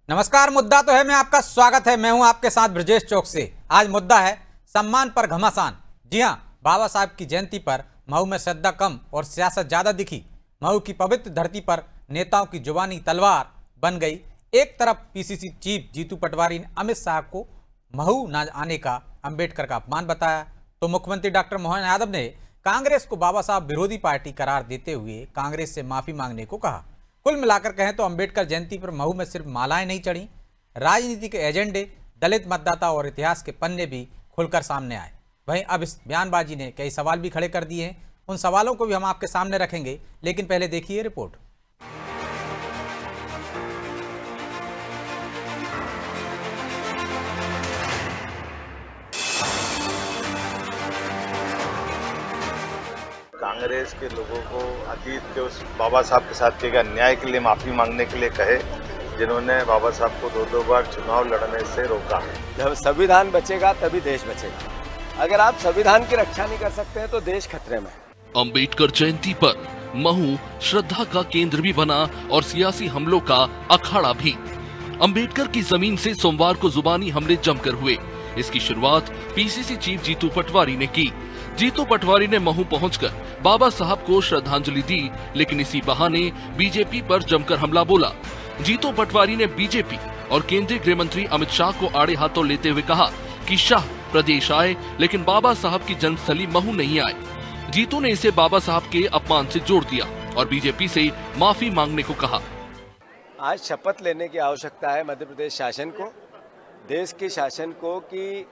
नमस्कार। मुद्दा तो है, मैं आपका स्वागत है। मैं हूं आपके साथ ब्रजेश चौक से। आज मुद्दा है सम्मान पर घमासान। जी हां, बाबा साहब की जयंती पर मऊ में श्रद्धा कम और सियासत ज्यादा दिखी। मऊ की पवित्र धरती पर नेताओं की जुबानी तलवार बन गई। एक तरफ पीसीसी चीफ जीतू पटवारी ने अमित शाह को मऊ न आने का अंबेडकर का अपमान बताया, तो मुख्यमंत्री डॉक्टर मोहन यादव ने कांग्रेस को बाबा साहब विरोधी पार्टी करार देते हुए कांग्रेस से माफी मांगने को कहा। कुल मिलाकर कहें तो अंबेडकर जयंती पर मऊ में सिर्फ मालाएं नहीं चढ़ी, राजनीति के एजेंडे, दलित मतदाता और इतिहास के पन्ने भी खुलकर सामने आए। वहीं अब इस बयानबाजी ने कई सवाल भी खड़े कर दिए हैं। उन सवालों को भी हम आपके सामने रखेंगे, लेकिन पहले देखिए रिपोर्ट। कांग्रेस के लोगों को अतीत के उस बाबा साहब के साथ किए गए अन्याय के लिए माफ़ी मांगने के लिए कहे, जिन्होंने बाबा साहब को दो बार चुनाव लड़ने से रोका। जब संविधान बचेगा तभी देश बचेगा। अगर आप संविधान की रक्षा नहीं कर सकते हैं तो देश खतरे में। अंबेडकर जयंती पर महू श्रद्धा का केंद्र भी बना और सियासी हमलों का अखाड़ा भी। अंबेडकर की जमीन से सोमवार को जुबानी हमले जमकर हुए। इसकी शुरुआत पीसीसी चीफ जीतू पटवारी ने की। जीतू पटवारी ने महू पहुंचकर बाबा साहब को श्रद्धांजलि दी, लेकिन इसी बहाने बीजेपी पर जमकर हमला बोला। जीतू पटवारी ने बीजेपी और केंद्रीय गृह मंत्री अमित शाह को आड़े हाथों लेते हुए कहा कि शाह प्रदेश आए, लेकिन बाबा साहब की जन्मस्थली महू नहीं आए। जीतू ने इसे बाबा साहब के अपमान से जोड़ दिया और बीजेपी से माफी मांगने को कहा। आज शपथ लेने की आवश्यकता है मध्य प्रदेश शासन को, देश के शासन को, कि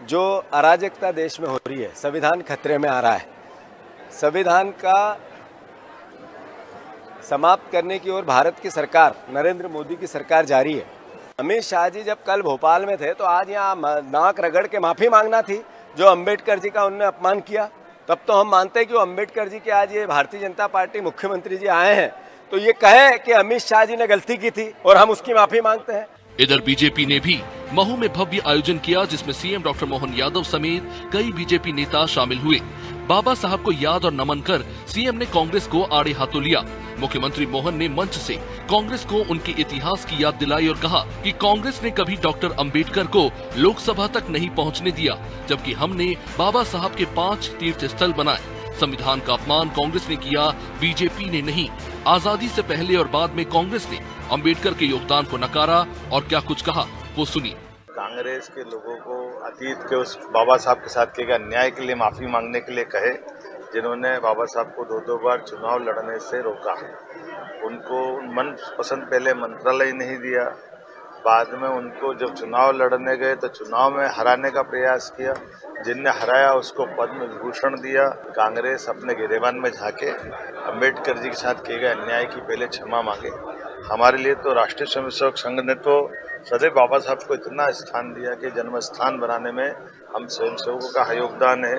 जो अराजकता देश में हो रही है, संविधान खतरे में आ रहा है, संविधान का समाप्त करने की ओर भारत की सरकार, नरेंद्र मोदी की सरकार जारी है। अमित शाह जी जब कल भोपाल में थे तो आज यहाँ नाक रगड़ के माफी मांगना थी जो अंबेडकर जी का उनने अपमान किया। तब तो हम मानते हैं कि वो अंबेडकर जी के आज ये भारतीय जनता पार्टी मुख्यमंत्री जी आए हैं तो ये कहे कि अमित शाह जी ने गलती की थी और हम उसकी माफी मांगते हैं। इधर बीजेपी ने भी महू में भव्य आयोजन किया, जिसमें सीएम डॉक्टर मोहन यादव समेत कई बीजेपी नेता शामिल हुए। बाबा साहब को याद और नमन कर सीएम ने कांग्रेस को आड़े हाथों लिया। मुख्यमंत्री मोहन ने मंच से कांग्रेस को उनके इतिहास की याद दिलाई और कहा कि कांग्रेस ने कभी डॉक्टर अंबेडकर को लोकसभा तक नहीं पहुंचने दिया, जबकि हमने बाबा साहब के 5 तीर्थ स्थल बनाए। संविधान का अपमान कांग्रेस ने किया, बीजेपी ने नहीं। आजादी से पहले और बाद में कांग्रेस ने अंबेडकर के योगदान को नकारा और क्या कुछ कहा वो सुनिए। कांग्रेस के लोगों को अतीत के उस बाबा साहब के साथ किए गए अन्याय के लिए माफ़ी मांगने के लिए कहे, जिन्होंने बाबा साहब को दो बार चुनाव लड़ने से रोका। उनको मन पसंद पहले मंत्रालय नहीं दिया, बाद में उनको जब चुनाव लड़ने गए तो चुनाव में हराने का प्रयास किया, जिनने हराया उसको पद्म विभूषण दिया। कांग्रेस अपने गिरेबान में झाके अंबेडकर जी के साथ किए गए अन्याय की पहले क्षमा मांगे। हमारे लिए तो राष्ट्रीय स्वयंसेवक संघ ने तो सदैव बाबा साहब को इतना स्थान दिया कि जन्म स्थान बनाने में हम स्वयंसेवकों का योगदान है।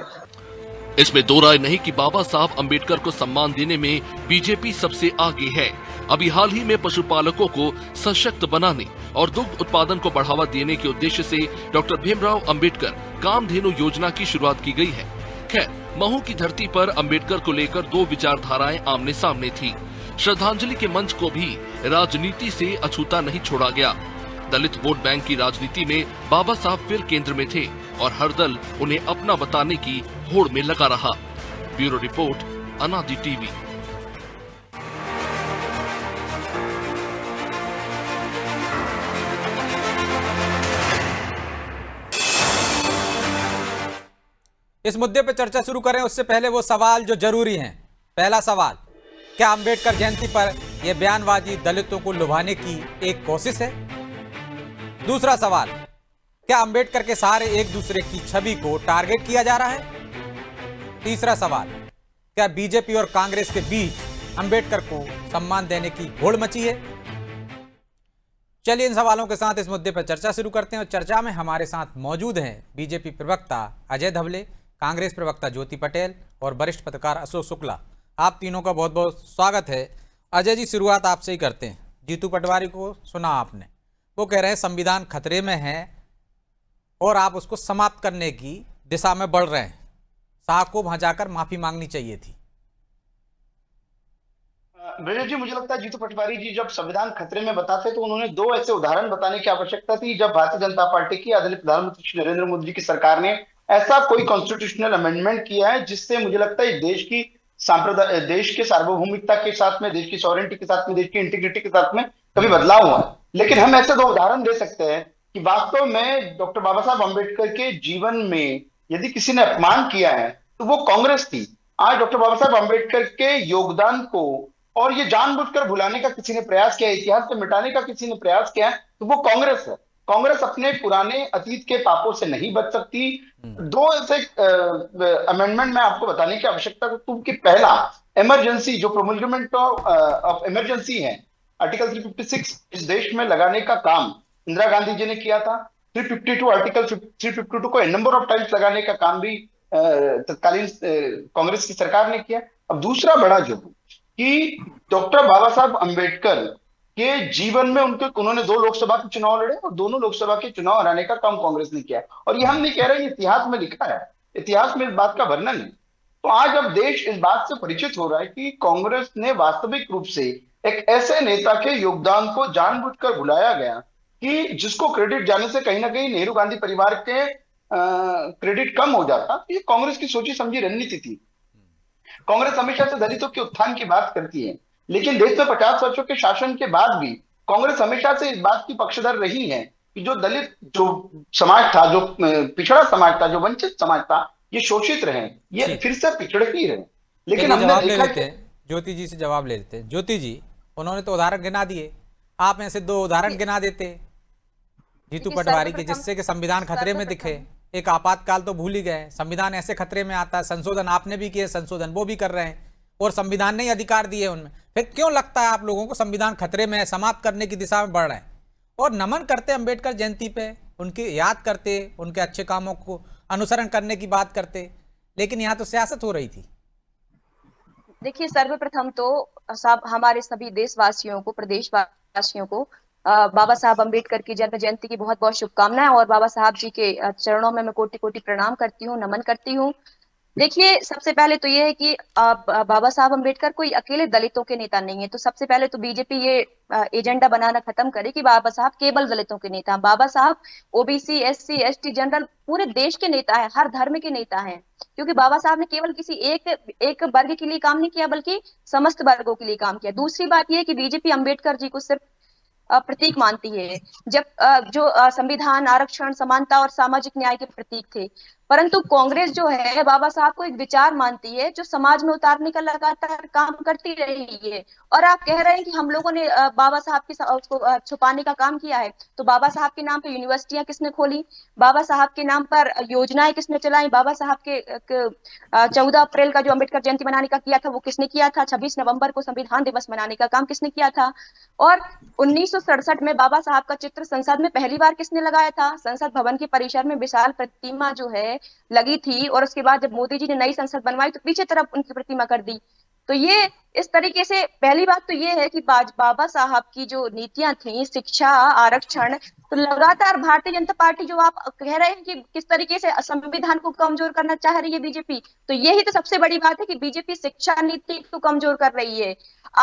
इसमें दो राय नहीं कि बाबा साहब अंबेडकर को सम्मान देने में बीजेपी सबसे आगे है। अभी हाल ही में पशुपालकों को सशक्त बनाने और दुग्ध उत्पादन को बढ़ावा देने के उद्देश्य से डॉक्टर भीमराव अंबेडकर कामधेनु योजना की शुरुआत की गई है। खैर, महू की धरती पर अंबेडकर को लेकर दो विचारधाराएं आमने सामने थी। श्रद्धांजलि के मंच को भी राजनीति से अछूता नहीं छोड़ा गया। दलित वोट बैंक की राजनीति में बाबा साहब फिर केंद्र में थे और हर दल उन्हें अपना बताने की होड़ में लगा रहा। ब्यूरो रिपोर्ट, अनादि टीवी। इस मुद्दे पर चर्चा शुरू करें उससे पहले वो सवाल जो जरूरी हैं। पहला सवाल, क्या अंबेडकर जयंती पर यह बयानबाजी दलितों को लुभाने की एक कोशिश है? दूसरा सवाल, क्या अंबेडकर के सहारे एक दूसरे की छवि को टारगेट किया जा रहा है? तीसरा सवाल, क्या बीजेपी और कांग्रेस के बीच अंबेडकर को सम्मान देने की होड़ मची है? चलिए इन सवालों के साथ इस मुद्दे पर चर्चा शुरू करते हैं और चर्चा में हमारे साथ मौजूद हैं बीजेपी प्रवक्ता अजय धवले, कांग्रेस प्रवक्ता ज्योति पटेल और वरिष्ठ पत्रकार अशोक शुक्ला। आप तीनों का बहुत बहुत स्वागत है। अजय जी, शुरुआत आपसे ही करते हैं। जीतू पटवारी को सुना आपने, वो कह रहे हैं संविधान खतरे में है और आप उसको समाप्त करने की दिशा में बढ़ रहे हैं। शाह को वहां जाकर माफी मांगनी चाहिए थी। ब्रजेश जी, मुझे लगता है जीतू पटवारी जी जब संविधान खतरे में बताते तो उन्होंने दो ऐसे उदाहरण बताने की आवश्यकता थी जब भारतीय जनता पार्टी की आदरणीय प्रधानमंत्री श्री नरेंद्र मोदी जी की सरकार ने ऐसा कोई कॉन्स्टिट्यूशनल अमेंडमेंट किया है जिससे मुझे लगता है देश की सांप्रदाय, देश के सार्वभौमिकता के साथ में, देश की सॉवरेंटी के साथ में, देश की इंटीग्रिटी के साथ में कभी बदलाव हुआ है। लेकिन हम ऐसे दो उदाहरण दे सकते हैं कि वास्तव में डॉक्टर बाबा साहब अम्बेडकर के जीवन में यदि किसी ने अपमान किया है तो वो कांग्रेस थी। आज डॉक्टर बाबा साहब अम्बेडकर के योगदान को और ये जानबूझकर भुलाने का किसी ने प्रयास किया, इतिहास से मिटाने का किसी ने प्रयास किया, तो वो कांग्रेस है। कांग्रेस अपने पुराने अतीत के पापों से नहीं बच सकती। दो ऐसे अमेंडमेंट मैं आपको बताने की आवश्यकता हूं कि पहला, इमरजेंसी जो प्रोमलगमेंट ऑफ इमरजेंसी है, आर्टिकल 356 इस देश में लगाने का काम इंदिरा गांधी जी ने किया था। 352 आर्टिकल 352 को नंबर ऑफ टाइम्स लगाने का काम भी तत्कालीन कांग्रेस की सरकार ने किया। अब दूसरा बड़ा जो कि डॉक्टर बाबा साहब अम्बेडकर के जीवन में उन्होंने 2 लोकसभा के चुनाव लड़े और दोनों लोकसभा के चुनाव हराने का काम कांग्रेस ने किया। और ये हम नहीं कह रहे, इतिहास में लिखा है, इतिहास में इस बात का वर्णन है। तो आज अब देश इस बात से परिचित हो रहा है कि कांग्रेस ने वास्तविक रूप से एक ऐसे नेता के योगदान को जानबूझकर भुलाया गया कि जिसको क्रेडिट जाने से कहीं ना कहीं नेहरू गांधी परिवार के क्रेडिट कम हो जाता। ये कांग्रेस की सोची समझी रणनीति थी। कांग्रेस हमेशा से दलितों के उत्थान की बात करती है, लेकिन देश में 50 वर्षों के शासन के बाद भी कांग्रेस हमेशा से इस बात की पक्षधर रही है कि जो दलित, जो समाज था, जो पिछड़ा समाज था, जो वंचित समाज था, ये शोषित रहे, ये फिर से पिछड़े ही रहे। लेकिन हमने जवाब ले देखा लेते हैं, ज्योति जी से जवाब ले लेते हैं। ज्योति जी, उन्होंने तो उदाहरण गिना दिए, आप ऐसे 2 उदाहरण गिना देते जीतू पटवारी के जिससे कि संविधान खतरे में दिखे। एक आपातकाल तो भूल ही गए, संविधान ऐसे खतरे में आता है, संशोधन आपने भी किए, संशोधन वो भी कर रहे हैं और संविधान ने ही अधिकार दिए उनमें। फिर क्यों लगता है आप लोगों को संविधान खतरे में है, समाप्त करने की दिशा में बढ़ रहे हैं? और नमन करते अंबेडकर जयंती पे, उनकी याद करते, उनके अच्छे कामों को अनुसरण करने की बात करते, लेकिन यहाँ तो सियासत हो रही थी। देखिए, सर्वप्रथम तो सब हमारे सभी देशवासियों को, प्रदेशवासियों को बाबा साहब अम्बेडकर की जन्म जयंती की बहुत बहुत शुभकामनाएं और बाबा साहब जी के चरणों में मैं कोटि कोटि प्रणाम करती हूँ, नमन करती हूँ। देखिए, सबसे पहले तो ये है कि बाबा साहब अम्बेडकर कोई अकेले दलितों के नेता नहीं है। तो सबसे पहले तो बीजेपी ये एजेंडा बनाना खत्म करे कि बाबा साहब केवल दलितों के नेता। बाबा साहब ओबीसी, एससी, एसटी, जनरल पूरे देश के नेता है, हर धर्म के नेता हैं। क्योंकि बाबा साहब ने केवल किसी एक वर्ग के लिए काम नहीं किया, बल्कि समस्त वर्गों के लिए काम किया। दूसरी बात यह कि बीजेपी अम्बेडकर जी को सिर्फ प्रतीक मानती है, जब जो संविधान, आरक्षण, समानता और सामाजिक न्याय के प्रतीक थे। परंतु कांग्रेस जो है बाबा साहब को एक विचार मानती है जो समाज में उतारने का लगातार काम करती रही है। और आप कह रहे हैं कि हम लोगों ने बाबा साहब की उसको छुपाने का काम किया है। तो बाबा साहब के नाम पर यूनिवर्सिटियां किसने खोली, बाबा साहब के नाम पर योजनाएं किसने चलाई, बाबा साहब के 14 अप्रैल का जो अम्बेडकर जयंती मनाने का किया था वो किसने किया था, 26 नवंबर को संविधान दिवस मनाने का काम किसने किया था, और 1967 में बाबा साहब का चित्र संसद में पहली बार किसने लगाया था। संसद भवन के परिसर में विशाल प्रतिमा जो है लगी थी, और उसके बाद जब मोदी जी ने नई संसद बनवाई तो पीछे तरफ उनकी प्रतिमा कर दी। तो ये इस तरीके से पहली बात तो ये है कि बाबा साहब की जो नीतियां थी, शिक्षा, आरक्षण, तो लगातार भारतीय जनता पार्टी जो आप कह रहे हैं कि किस तरीके से संविधान को कमजोर करना चाह रही है बीजेपी, तो यही तो सबसे बड़ी बात है कि बीजेपी शिक्षा नीति को कमजोर कर रही है।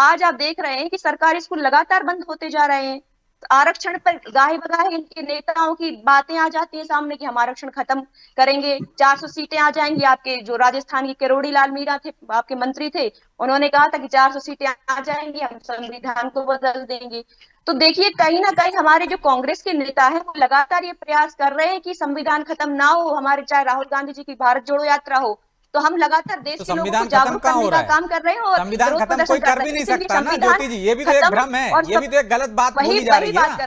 आज आप देख रहे हैं कि सरकारी स्कूल लगातार बंद होते जा रहे हैं। आरक्षण पर गाहे बगाहे इनके नेताओं की बातें आ जाती है सामने कि हम आरक्षण खत्म करेंगे, 400 सीटें आ जाएंगी। आपके जो राजस्थान के किरोड़ी लाल मीणा थे, आपके मंत्री थे, उन्होंने कहा था कि 400 सीटें आ जाएंगी, हम संविधान को बदल देंगे। तो देखिए, कहीं ना कहीं हमारे जो कांग्रेस के नेता हैं वो लगातार ये प्रयास कर रहे हैं कि संविधान खत्म ना हो। हमारे चाहे राहुल गांधी जी की भारत जोड़ो यात्रा हो, तो हम लगातार देश के लोगों को जागरूक करने का काम कर रहे हैं। और संविधान खत्म कोई कर भी नहीं सकता ना ज्योति जी, ये भी तो एक भ्रम है, ये भी तो एक गलत बात बोली जा रही है ना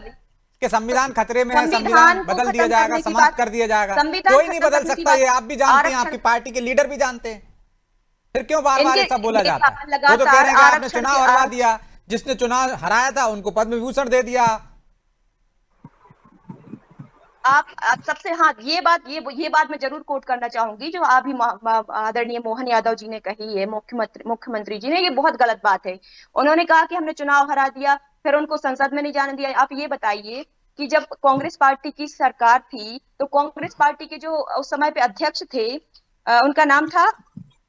कि संविधान खतरे में है, संविधान बदल दिया जाएगा, समाप्त कर दिया जाएगा। कोई नहीं बदल सकता, ये आप भी जानते हैं, आपकी पार्टी के लीडर भी जानते हैं। फिर क्यों बार बार ऐसा बोला जाता है? वो तो कह रहे हैं कि आपने चुनाव हरा दिया, जिसने चुनाव हराया था उनको पद्म विभूषण दे दिया। आप सबसे, हाँ, ये बात मैं जरूर कोट करना चाहूंगी जो अभी आदरणीय मोहन यादव जी ने कही है, मुख्यमंत्री जी ने। ये बहुत गलत बात है। उन्होंने कहा कि हमने चुनाव हरा दिया, फिर उनको संसद में नहीं जाने दिया। आप ये बताइए कि जब कांग्रेस पार्टी की सरकार थी तो कांग्रेस पार्टी के जो उस समय पे अध्यक्ष थे, उनका नाम था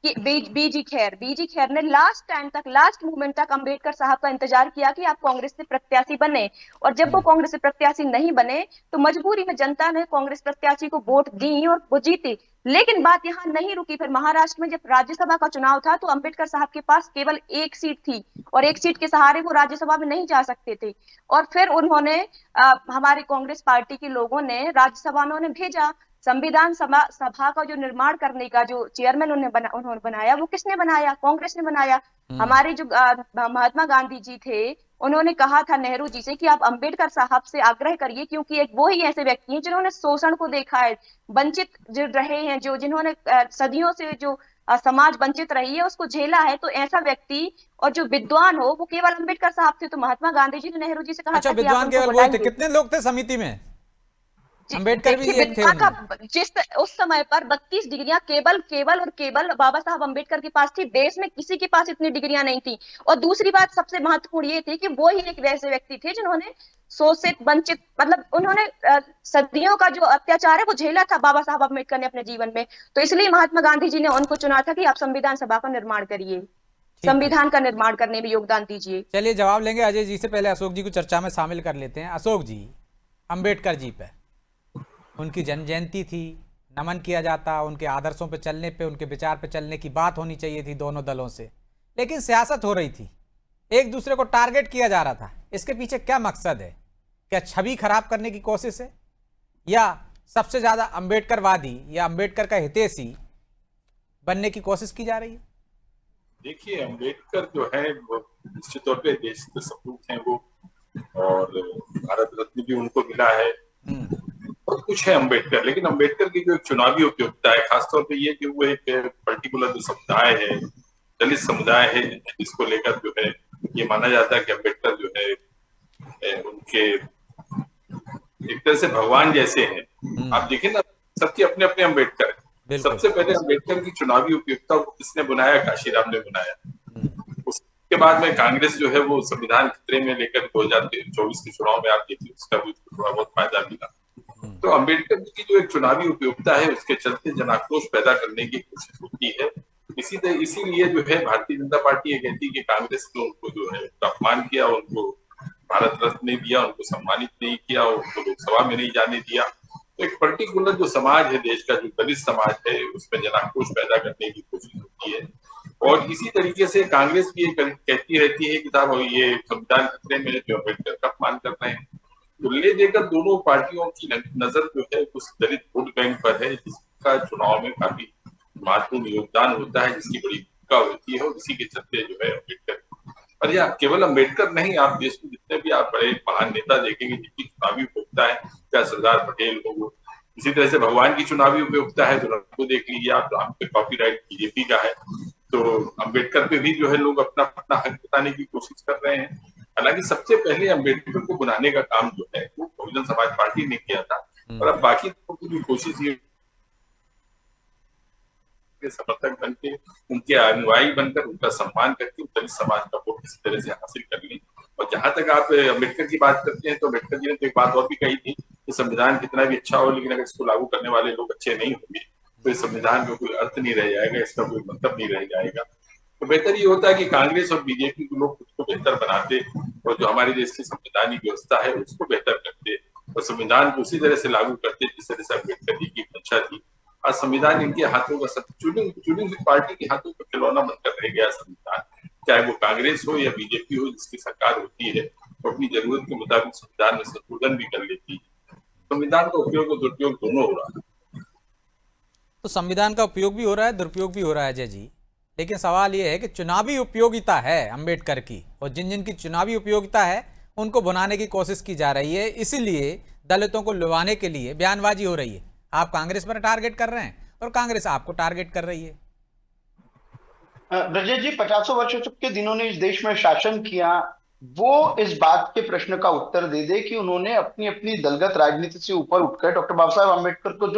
कि बीजी खैर ने लास्ट टाइम तक, लास्ट मोमेंट तक अंबेडकर साहब का इंतजार किया कि आप कांग्रेस से प्रत्याशी बने, और जब वो कांग्रेस से प्रत्याशी नहीं बने तो मजबूरी में जनता ने कांग्रेस प्रत्याशी को वोट दी और वो जीती। लेकिन बात यहाँ नहीं रुकी, फिर महाराष्ट्र में जब राज्यसभा का चुनाव था तो अंबेडकर साहब के पास केवल एक सीट थी और एक सीट के सहारे वो राज्यसभा में नहीं जा सकते थे, और फिर उन्होंने हमारी कांग्रेस पार्टी के लोगों ने राज्यसभा में उन्हें भेजा। संविधान सभा का जो निर्माण करने का जो चेयरमैन उन्होंने बनाया, वो किसने बनाया? कांग्रेस ने बनाया। हमारे जो महात्मा गांधी जी थे, उन्होंने कहा था नेहरू जी से कि आप अंबेडकर साहब से आग्रह करिए, क्योंकि एक वो ही ऐसे व्यक्ति हैं जिन्होंने शोषण को देखा है, वंचित जो रहे हैं, जो जिन्होंने सदियों से जो समाज वंचित रही है उसको झेला है। तो ऐसा व्यक्ति और जो विद्वान हो वो केवल अंबेडकर साहब थे। तो महात्मा गांधी जी ने नेहरू जी से कहा अच्छा, था कि आप विद्वान उनको केवल वही थे? बुलाएंगे। कितने लोग थे समिति में? अंबेडकर भी देखिए, एक थे विद्या उनमें। का जिस उस समय पर 32 डिग्रियां केवल बाबा साहब अंबेडकर के पास थी। देश में किसी के पास इतनी डिग्रियां नहीं थी। और दूसरी बात सबसे महत्वपूर्ण ये थी कि वो ही एक वैसे व्यक्ति थे जिन्होंने शोषित, वंचित, मतलब उन्होंने सदियों का जो अत्याचार है वो झेला था बाबा साहब अम्बेडकर ने अपने जीवन में। तो इसलिए महात्मा गांधी जी ने उनको चुना था कि आप संविधान सभा का निर्माण करिए, संविधान का निर्माण करने में योगदान दीजिए। चलिए जवाब लेंगे अजय जी से, पहले अशोक जी को चर्चा में शामिल कर लेते हैं। अशोक जी, अंबेडकर जी पे उनकी जन्म जयंती थी, नमन किया जाता, उनके आदर्शों पे चलने पे, उनके विचार पे चलने की बात होनी चाहिए थी दोनों दलों से, लेकिन सियासत हो रही थी, एक दूसरे को टारगेट किया जा रहा था। इसके पीछे क्या मकसद है? क्या छवि खराब करने की कोशिश है, या सबसे ज्यादा अंबेडकरवादी या अंबेडकर का हितैषी बनने की कोशिश की जा रही है? देखिए, अंबेडकर जो है वो निश्चित तौर पे देश के सपूत हैं वो, और भारत रत्न भी उनको मिला है, बहुत कुछ है अंबेडकर। लेकिन अंबेडकर की जो एक चुनावी उपयोगिता है, खासतौर पे ये कि वो एक पर्टिकुलर जो समुदाय है, दलित समुदाय है, जिसको लेकर जो है ये माना जाता है कि अंबेडकर जो है उनके एक तरह से भगवान जैसे हैं। आप देखें ना, सबके अपने अपने अंबेडकर है। सबसे पहले अंबेडकर की चुनावी उपयोगिता को किसने बनाया? काशीराम ने बनाया। उसके बाद में कांग्रेस जो है वो संविधान खतरे में लेकर 2024 के चुनाव में आप देखिए उसका भी थोड़ा बहुत फायदा मिला। तो अंबेडकर की जो एक चुनावी उपयोगिता है उसके चलते जनाक्रोश पैदा करने की कोशिश होती है। इसीलिए जो है भारतीय जनता पार्टी ये कहती है कि कांग्रेस ने उनको जो है अपमान किया, उनको भारत रत्न नहीं दिया, उनको सम्मानित नहीं किया, उनको लोकसभा में नहीं जाने दिया। तो एक पर्टिकुलर जो समाज है देश का, जो दलित समाज है, उसमें जनाक्रोश पैदा करने की कोशिश होती है। और इसी तरीके से कांग्रेस भी कहती रहती है कि साहब ये संविधान खतरे में जो अम्बेडकर का अपमान कर रहे हैं। तो ले देकर दोनों पार्टियों की नजर जो है उस दलित वोट बैंक पर है, जिसका चुनाव में काफी महत्वपूर्ण योगदान होता है, जिसकी बड़ी भूमिका होती है। और इसी के चलते जो है अम्बेडकर, और या केवल अम्बेडकर नहीं, आप देश में जितने भी आप बड़े महान नेता देखेंगे जिनकी चुनावी उपयोगिता है, चाहे सरदार पटेल हो, इसी तरह से भगवान की चुनावी उपयोगिता है, तो को देख लीजिए आप, राम पे कॉपीराइट बीजेपी का है, तो अम्बेडकर पे भी जो है लोग अपना अपना हक बताने की कोशिश कर रहे हैं। हालांकि सबसे पहले अम्बेडकर को बनाने का काम जो है वो बहुजन समाज पार्टी ने किया था, और अब बाकी लोगों की भी कोशिश ये समर्थक बन के, उनके अनुयायी बनकर, उनका सम्मान करके दलित समाज का वोट किसी तरह से हासिल कर लें। और जहां तक आप अम्बेडकर की बात करते हैं, तो अम्बेडकर जी ने तो एक बात और भी कही थी कि संविधान कितना भी अच्छा हो, लेकिन अगर इसको लागू करने वाले लोग अच्छे नहीं होंगे तो इस संविधान में कोई अर्थ नहीं रह जाएगा, इसका कोई मतलब नहीं रह जाएगा। तो बेहतर ये होता है कि कांग्रेस और बीजेपी के लोग खुद को बेहतर बनाते और जो हमारे देश की संवैधानिक व्यवस्था है उसको बेहतर करते और संविधान को उसी तरह से लागू करते जिस तरह से अम्बेडकर जी की इच्छा थी। आज संविधान इनके हाथों का, चुनी हुई पार्टी के हाथों का खिलौना बनकर रह गया संविधान। चाहे वो कांग्रेस हो या बीजेपी हो, जिसकी सरकार होती है वो अपनी जरूरत के मुताबिक संविधान में संशोधन भी कर लेती है। संविधान का उपयोग और दुरुपयोग दोनों हो रहा है। तो संविधान का उपयोग भी हो रहा है, दुरुपयोग भी हो रहा है अजय जी, लेकिन सवाल यह है कि चुनावी उपयोगिता है अम्बेडकर की, और जिन जिन की चुनावी उपयोगिता है उनको बनाने की कोशिश की जा रही है, इसीलिए दलितों को लुभाने के लिए बयानबाजी हो रही है। आप कांग्रेस पर टारगेट कर रहे हैं और कांग्रेस आपको टारगेट कर रही है। ब्रजेश जी, 50 वर्षों तक के जिन्होंने इस देश में शासन किया, वो इस बात के प्रश्न का उत्तर दे दे कि उन्होंने अपनी अपनी दलगत राजनीति से ऊपर उठकर डॉक्टर बाबा साहब अम्बेडकर को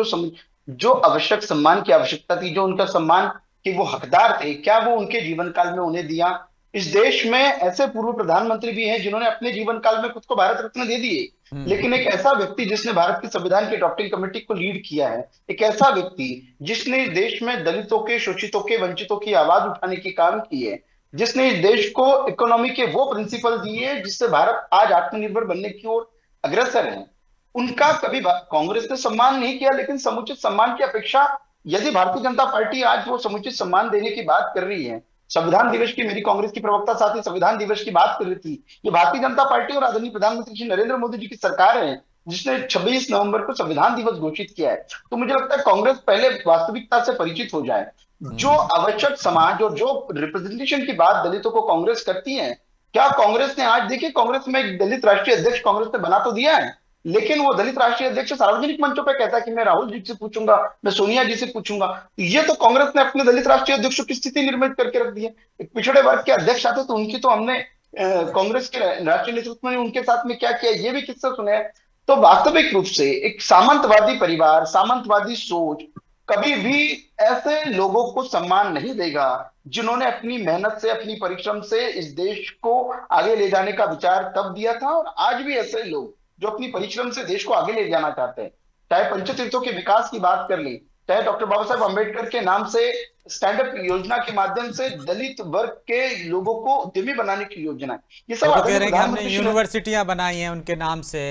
जो आवश्यक सम्मान की आवश्यकता थी, जो उनका सम्मान कि वो हकदार थे, क्या वो उनके जीवन काल में उन्हें दिया? इस देश में ऐसे पूर्व प्रधानमंत्री भी हैं जिन्होंने अपने जीवन काल में खुद को भारत रत्न दे दिए, लेकिन एक ऐसा व्यक्ति जिसने भारत के संविधान की ड्राफ्टिंग कमेटी को लीड किया है, एक ऐसा व्यक्ति जिसने इस देश में दलितों के, शोषितों के, वंचितों की आवाज उठाने की काम की है, जिसने इस देश को इकोनॉमी के वो प्रिंसिपल दिए जिससे भारत आज आत्मनिर्भर बनने की ओर अग्रसर है, उनका कभी कांग्रेस ने सम्मान नहीं किया। लेकिन समुचित सम्मान की अपेक्षा यदि भारतीय जनता पार्टी आज वो समुचित सम्मान देने की बात कर रही है, संविधान दिवस की, मेरी कांग्रेस की प्रवक्ता साथी संविधान दिवस की बात कर रही थी, ये भारतीय जनता पार्टी और आदरणीय प्रधानमंत्री श्री नरेंद्र मोदी जी की सरकार है जिसने 26 नवंबर को संविधान दिवस घोषित किया है। तो मुझे लगता है कांग्रेस पहले वास्तविकता से परिचित हो जाए। जो आवश्यक समाज और जो रिप्रेजेंटेशन की बात दलितों को कांग्रेस करती है, क्या कांग्रेस ने आज, देखिए कांग्रेस में एक दलित राष्ट्रीय अध्यक्ष कांग्रेस ने बना तो दिया है, लेकिन वो दलित राष्ट्रीय अध्यक्ष सार्वजनिक मंचों पे कहता है कि मैं राहुल जी से पूछूंगा, मैं सोनिया जी से पूछूंगा। ये तो कांग्रेस ने अपने दलित राष्ट्रीय अध्यक्ष की स्थिति निर्मित करके रख दी है। एक पिछड़े वर्ग के अध्यक्ष आते तो उनकी तो हमने कांग्रेस के राष्ट्रीय नेतृत्व ने उनके साथ में क्या किया ये भी किस्सा सुना है। तो वास्तविक रूप से एक सामंतवादी परिवार, सामंतवादी सोच कभी भी ऐसे लोगों को सम्मान नहीं देगा जिन्होंने अपनी मेहनत से, अपनी परिश्रम से इस देश को आगे ले जाने का विचार तब दिया था। और आज भी ऐसे लोग जो अपनी परिश्रम से देश को आगे ले जाना चाहते हैं, चाहे पंचतीर्थों के विकास की बात कर ली, चाहे डॉक्टर बाबा साहेब अम्बेडकर के नाम से स्टैंड अप योजना के माध्यम से दलित वर्ग के लोगों को उद्यमी बनाने की योजना, ये सब कह रहे हैं कि हमने यूनिवर्सिटियां बनाई हैं उनके नाम से,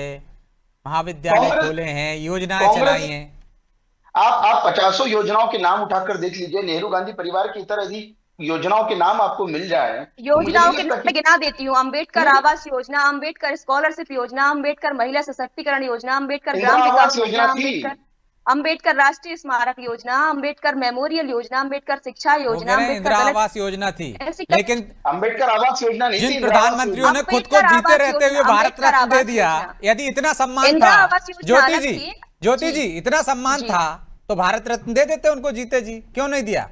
महाविद्यालय खोले हैं, योजनाएं चलाई हैं। आप 50 योजनाओं के नाम उठाकर देख लीजिए, नेहरू गांधी परिवार की तरह यदि योजनाओं के नाम आपको मिल जाए, योजनाओं के नाम गिना देती हूँ, अम्बेडकर आवास योजना, अम्बेडकर स्कॉलरशिप योजना, अम्बेडकर महिला सशक्तिकरण योजना, अम्बेडकर ग्राम विकास योजना, अम्बेडकर राष्ट्रीय स्मारक योजना, अम्बेडकर मेमोरियल योजना, अम्बेडकर शिक्षा योजना, इंदिरा आवास योजना थी, लेकिन अम्बेडकर आवास योजना नहीं थी। जिन प्रधानमंत्रियों ने खुद को जीते रहते हुए भारत रत्न दे दिया, यदि इतना सम्मान था, ज्योति जी इतना सम्मान था तो भारत रत्न दे देते उनको, जीते जी, क्यों नहीं दिया?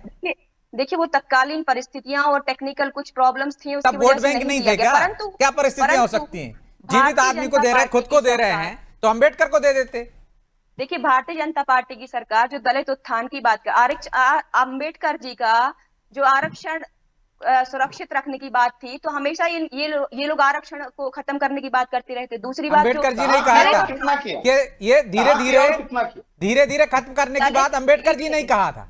देखिए वो तत्कालीन परिस्थितियां और टेक्निकल कुछ प्रॉब्लम्स थी, उसकी वोट बैंक नहीं थे क्या? क्या परिस्थितियां हो सकती हैं? जीवित आदमी को दे रहे हैं, खुद को दे रहे हैं, तो अम्बेडकर को दे देते। देखिए भारतीय जनता पार्टी की सरकार जो दलित उत्थान की बात कर, अम्बेडकर जी का जो आरक्षण सुरक्षित रखने की बात थी, तो हमेशा ये लोग आरक्षण को खत्म करने की बात करते रहते। दूसरी बात, अम्बेडकर जी ने कहा था कि ये धीरे धीरे खत्म करने की बात अम्बेडकर जी ने कहा था,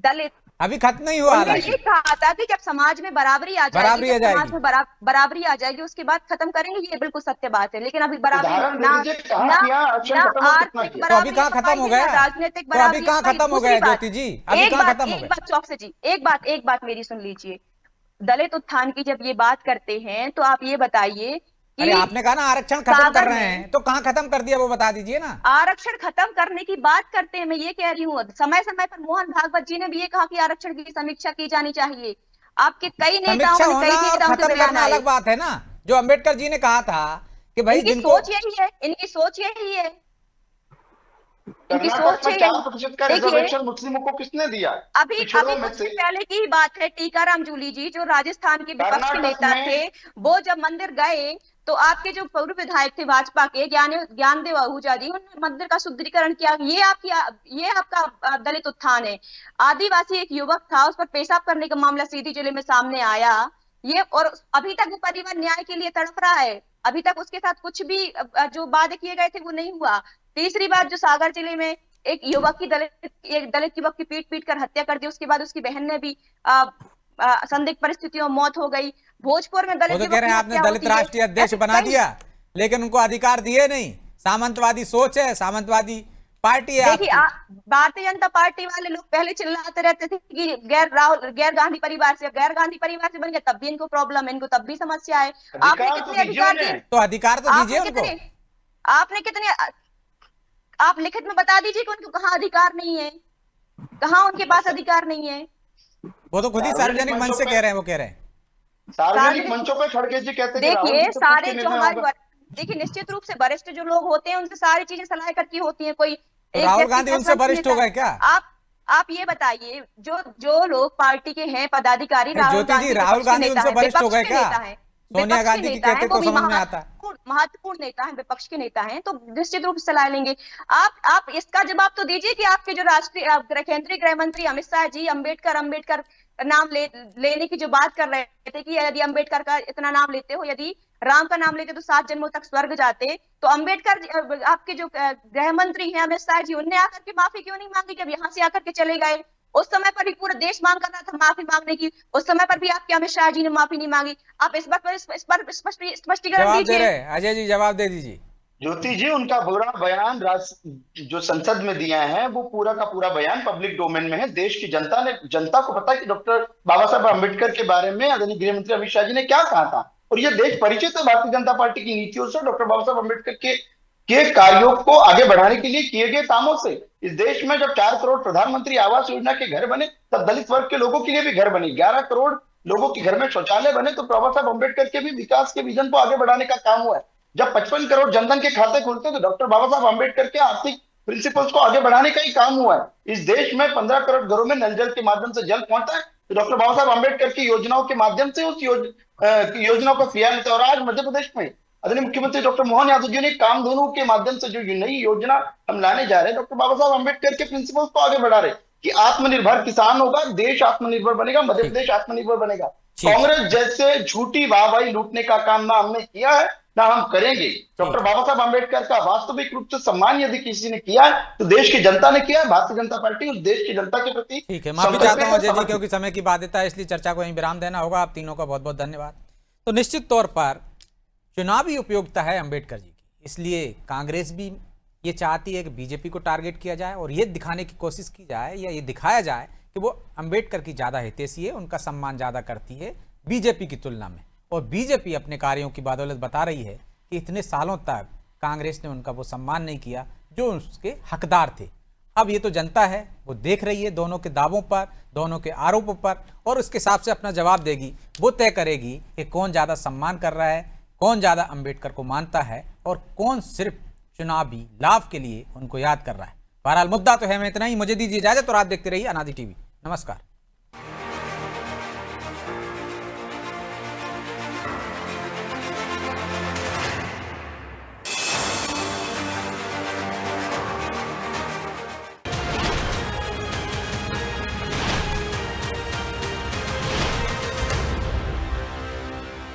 दलित अभी खत्म नहीं हुआ। ये कहा था कि जब समाज में बराबरी आ जाएगी, समाज में बराबरी आ जाएगी उसके बाद खत्म करेंगे, ये बिल्कुल सत्य बात है। लेकिन अभी बराबरी तो अभी कहाँ खत्म हो गया? राजनीतिक तो अभी कहाँ खत्म हो गया ज्योति जी? अभी कहाँ खत्म हो गया? एक बात चौक से जी, एक बात मेरी सुन लीजिए। दलित उत्थान की जब ये बात करते हैं तो आप ये बताइए, अरे आपने कहा ना आरक्षण खत्म कर रहे हैं, तो कहाँ खत्म कर दिया वो बता दीजिए ना। आरक्षण खत्म करने की बात करते हैं, मैं ये कह रही हूँ। समय समय पर मोहन भागवत जी ने भी ये कहा कि आरक्षण की समीक्षा की जानी चाहिए। आपके कई नेताओं खत्म करना अलग बात है ना। जो अम्बेडकर जी ने कहा था कि भाई इनकी सोच यही है, इनकी सोच यही है, इनकी सोच रिजर्वेशन मुस्लिमों को किसने दिया? अभी कुछ पहले की ही बात है, टीकाराम जूली जी जो राजस्थान के विपक्ष के नेता थे, वो जब मंदिर गए तो आपके जो पूर्व विधायक थे भाजपा के ज्ञानदेव आहूजा जी, उन्होंने मंदिर का सुदृढ़ीकरण किया। ये आपका दलित उत्थान है। आदिवासी एक युवक था, उस पर पेशाब करने का मामला सीधी जिले में सामने आया, ये और अभी तक वो परिवार न्याय के लिए तड़प रहा है। अभी तक उसके साथ कुछ भी जो वादे किए गए थे वो नहीं हुआ। तीसरी बात, जो सागर जिले में एक युवक की दलित युवक की पीट कर हत्या कर दी, उसके बाद उसकी बहन ने भी संदिग्ध परिस्थितियों में मौत हो गई। भोजपुर में दलित, तो कह रहे हैं आपने दलित राष्ट्रीय अध्यक्ष बना दिया, लेकिन उनको अधिकार दिए नहीं। सामंतवादी सोच है, सामंतवादी पार्टी है। देखिए भारतीय जनता पार्टी वाले लोग पहले चिल्लाते रहते थे कि गैर गांधी परिवार से बन गया, तब भी इनको प्रॉब्लम है, इनको तब भी समस्या है। आपने कितने अधिकार दिए? तो अधिकार तो दीजिए उनको। आपने कितने, आप लिखित में बता दीजिए कि उनको कहाँ अधिकार नहीं है, कहाँ उनके पास अधिकार नहीं है। वो तो खुद ही सार्वजनिक मंच से कह रहे हैं, वो कह रहे हैं सार्वजनिक मंचों पे खड़गे जी कहते हैं। देखिए सारे जो हमारे, देखिए निश्चित रूप से वरिष्ठ जो लोग होते हैं उनसे सारी चीजें सलाह करके होती हैं। कोई राहुल गांधी उनसे वरिष्ठ हो गए क्या? आप ये बताइए, जो लोग पार्टी के हैं पदाधिकारी, राहुल गांधी उनसे वरिष्ठ हो गए क्या? सोनिया गांधी की कहते तो समझ में आता। महत्वपूर्ण नेता है, विपक्ष के नेता हैं, तो निश्चित रूप से सलाह लेंगे। आप इसका जवाब तो दीजिए कि आपके जो राष्ट्रीय केंद्रीय गृह मंत्री अमित शाह जी अम्बेडकर नाम लेने की जो बात कर रहे थे कि यदि अंबेडकर का इतना नाम लेते हो, यदि राम का नाम लेते तो 7 जन्मों तक स्वर्ग जाते, तो अंबेडकर आपके जो गृह मंत्री हैं अमित शाह जी, उनने आकर के माफी क्यों नहीं मांगी जब यहाँ से आकर के चले गए? उस समय पर भी पूरा देश मांग कर रहा था माफी मांगने की, उस समय पर भी आपके अमित शाह जी ने माफी नहीं मांगी। आप इस पर स्पष्टीकरण जवाब दे दीजिए। रहे अजय जी, जवाब दे दीजिए। ज्योति जी, उनका पूरा बयान जो संसद में दिया है वो पूरा का पूरा बयान पब्लिक डोमेन में है। देश की जनता को पता है कि डॉक्टर बाबा साहब अम्बेडकर के बारे में आदरणीय गृह मंत्री अमित शाह जी ने क्या कहा था, और ये देश परिचित है भारतीय जनता पार्टी की नीतियों से, डॉक्टर बाबा साहब अम्बेडकर के कार्यों को आगे बढ़ाने के लिए किए गए कामों से। इस देश में जब 4 करोड़ प्रधानमंत्री आवास योजना के घर बने, तब दलित वर्ग के लोगों के लिए भी घर बने, 11 करोड़ लोगों के घर में शौचालय बने, तो बाबा साहब अम्बेडकर के भी विकास के विजन को आगे बढ़ाने का काम हुआ है। जब 55 करोड़ जनधन के खाते खुलते तो डॉक्टर बाबा साहब अम्बेडकर के आर्थिक प्रिंसिपल्स को आगे बढ़ाने का ही काम हुआ है। इस देश में 15 करोड़ घरों में नल जल के माध्यम से जल पहुंचा है, तो डॉक्टर बाबा साहब अम्बेडकर की योजनाओं के माध्यम से उस योजनाओं को क्रियान्वित। और आज मध्य प्रदेश में आदरणीय मुख्यमंत्री डॉक्टर मोहन यादव जी ने कामधेनु के माध्यम से जो नई योजना हम लाने जा रहे हैं, डॉक्टर बाबा साहब अम्बेडकर के प्रिंसिपल्स को आगे बढ़ा रहे कि आत्मनिर्भर किसान होगा, देश आत्मनिर्भर बनेगा, मध्य प्रदेश आत्मनिर्भर बनेगा। कांग्रेस जैसे झूठी वाहवाही लूटने का काम ना हमने किया है ना हम करेंगे। डॉक्टर बाबा साहब अम्बेडकर का वास्तविक रूप से सम्मान यदि किसी ने किया है तो देश की जनता ने किया है। भारतीय जनता पार्टी उस देश की जनता के प्रति ठीक है, माफी चाहता हूं अजय जी, क्योंकि समय की बाध्यता है, इसलिए चर्चा को यहीं विराम देना होगा। आप तीनों का बहुत बहुत धन्यवाद। तो निश्चित तौर पर चुनावी उपयोगिता है अम्बेडकर जी की, इसलिए कांग्रेस भी ये चाहती है कि बीजेपी को टारगेट किया जाए और ये दिखाने की कोशिश की जाए या ये दिखाया जाए कि वो अम्बेडकर की ज़्यादा हितैषी है, उनका सम्मान ज़्यादा करती है बीजेपी की तुलना में। और बीजेपी अपने कार्यों की बदौलत बता रही है कि इतने सालों तक कांग्रेस ने उनका वो सम्मान नहीं किया जो उसके हकदार थे। अब ये तो जनता है, वो देख रही है दोनों के दावों पर, दोनों के आरोपों पर, और उसके हिसाब से अपना जवाब देगी। वो तय करेगी कि कौन ज़्यादा सम्मान कर रहा है, कौन ज़्यादा अम्बेडकर को मानता है और कौन सिर्फ चुनावी लाभ के लिए उनको याद कर रहा है। बहरहाल मुद्दा तो है, मैं इतना ही। मुझे दीजिए इजाजत और आप देखते रहिए अनादि टीवी। नमस्कार।